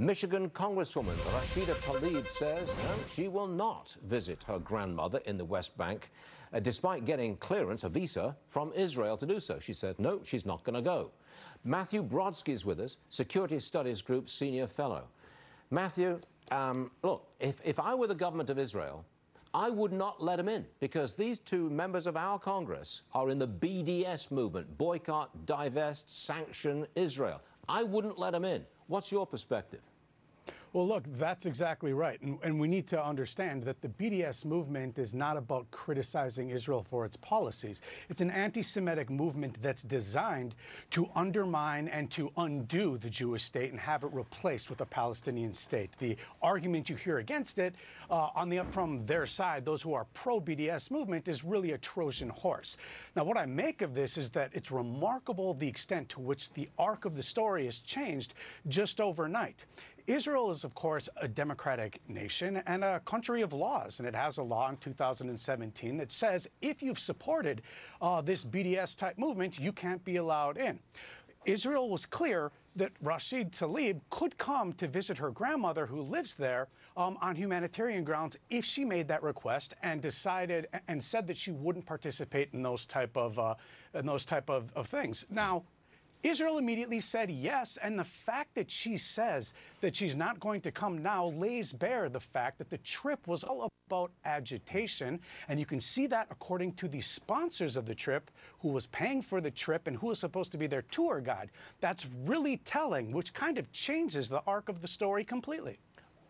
Michigan Congresswoman Rashida Tlaib says no, she will not visit her grandmother in the West Bank, despite getting clearance, a visa, from Israel to do so. She says no, she's not going to go. Matthew Brodsky is with us, Security Studies Group Senior Fellow. Matthew, look, if I were the government of Israel, I would not let him in, because these two members of our Congress are in the BDS movement, boycott, divest, sanction Israel. I wouldn't let them in. What's your perspective? Well, look, that's exactly right. And we need to understand that the BDS movement is not about criticizing Israel for its policies. It's an anti-Semitic movement that's designed to undermine and to undo the Jewish state and have it replaced with a Palestinian state. The argument you hear against it from their side, those who are pro-BDS movement, is really a Trojan horse. Now, what I make of this is that it's remarkable the extent to which the arc of the story has changed just overnight. Israel is, of course, a democratic nation and a country of laws, and it has a law in 2017 that says if you've supported this BDS-type movement, you can't be allowed in. Israel was clear that Rashida Tlaib could come to visit her grandmother who lives there on humanitarian grounds if she made that request and decided and said that she wouldn't participate in those type of things. Now, Israel immediately said yes, and the fact that she says that she's not going to come now lays bare the fact that the trip was all about agitation, and you can see that according to the sponsors of the trip, who was paying for the trip and who was supposed to be their tour guide. That's really telling, which kind of changes the arc of the story completely.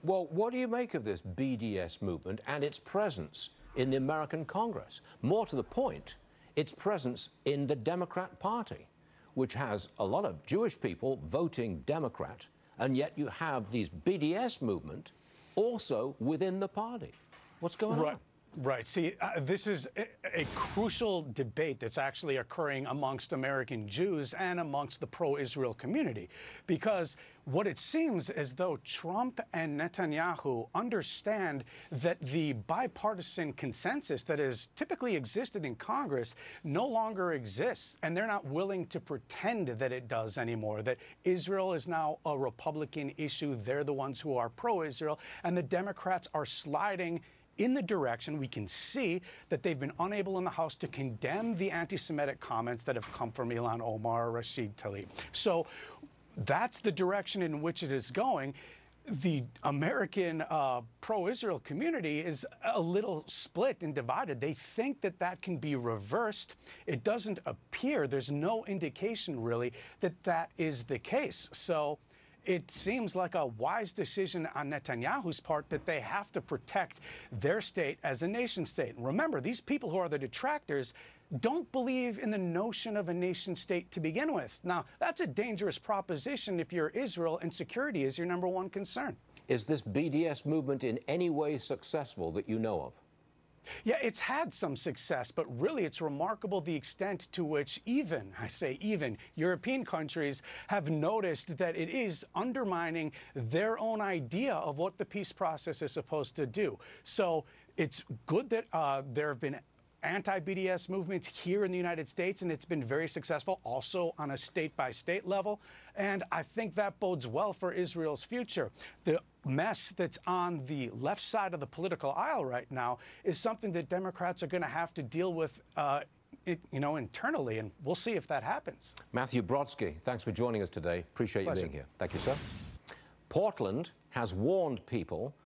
Well, what do you make of this BDS movement and its presence in the American Congress? More to the point, its presence in the Democrat Party, which has a lot of Jewish people voting Democrat, and yet you have these BDS movement also within the party. What's going on? Right. See, this is a crucial debate that's actually occurring amongst American Jews and amongst the pro-Israel community, because what it seems as though Trump and Netanyahu understand that the bipartisan consensus that has typically existed in Congress no longer exists, and they're not willing to pretend that it does anymore, that Israel is now a Republican issue. They're the ones who are pro-Israel, and the Democrats are sliding in the direction. We can see that they've been unable in the House to condemn the anti-Semitic comments that have come from Ilhan Omar or Rashida Tlaib. So that's the direction in which it is going. The American pro-Israel community is a little split and divided. They think that that can be reversed. It doesn't appear, there's no indication really that that is the case. So it seems like a wise decision on Netanyahu's part that they have to protect their state as a nation state. And remember, these people who are the detractors don't believe in the notion of a nation state to begin with. Now, that's a dangerous proposition if you're Israel and security is your #1 concern. Is this BDS movement in any way successful that you know of? Yeah, it's had some success, but really it's remarkable the extent to which even European countries have noticed that it is undermining their own idea of what the peace process is supposed to do. So it's good that there have been anti-BDS movements here in the United States, and it's been very successful also on a state-by-state level. And I think that bodes well for Israel's future. The mess that's on the left side of the political aisle right now is something that Democrats are going to have to deal with internally, and we'll see if that happens. Matthew Brodsky, thanks for joining us today. Appreciate you being here. Thank you, sir. Portland has warned people